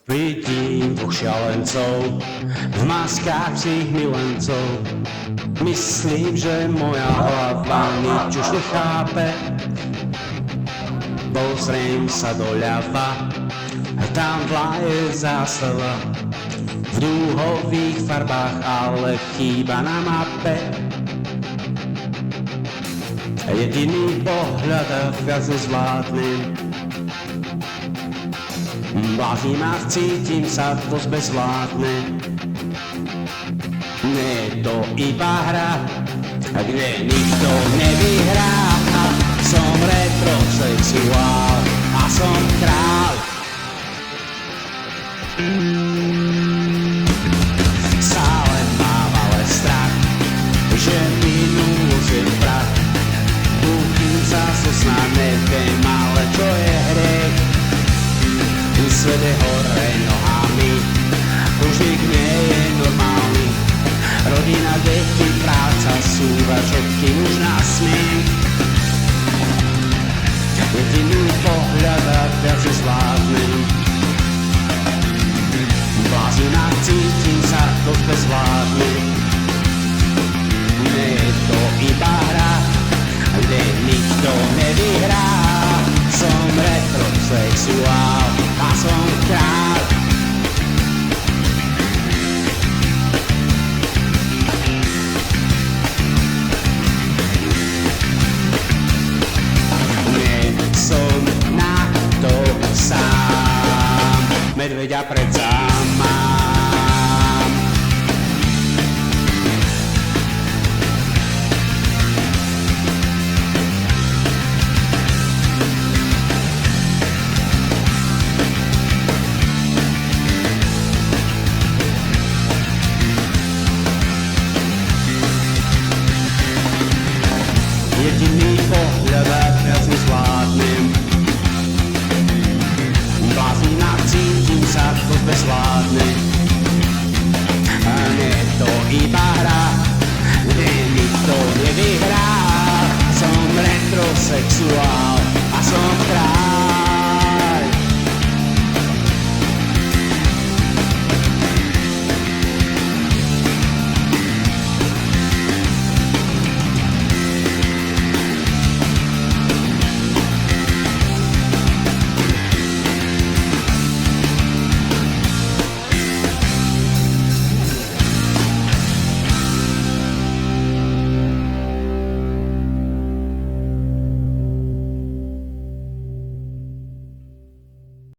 Vidím dvoch šialencov v maskách psích milencov. Myslím, že moja hlava nič už nechápe. Pozriem sa doľava, tam vlaje zástava v dúhových farbách, ale chýba na mape. Jediný pohľad a viac nezvládnem. Blázni ma, cítim sa dosť bezvládne. Nie je to iba hra, kde nikto nevyhrá. Som retrosexuál a som král. Stále mám ale strach, že minulosť je prach. Búchim sa so sna, neviem, ale čo je hriech. Svet je hore nohami, už nie je normálny. Rodina, deti, práca, súva, všetkým už nás smiech. Jediný pohľad a viac nezvládnem. Blázina, cítim sa dosť bezvládne. Nie je to iba hra, kde nikto nevyhrá. Som retrosexuál a som král. Nie som na to sám, medveďa predsa mám. Jediný pohľad a viac nezvládnem. Bláznina, cítim sa dosť bezvládne.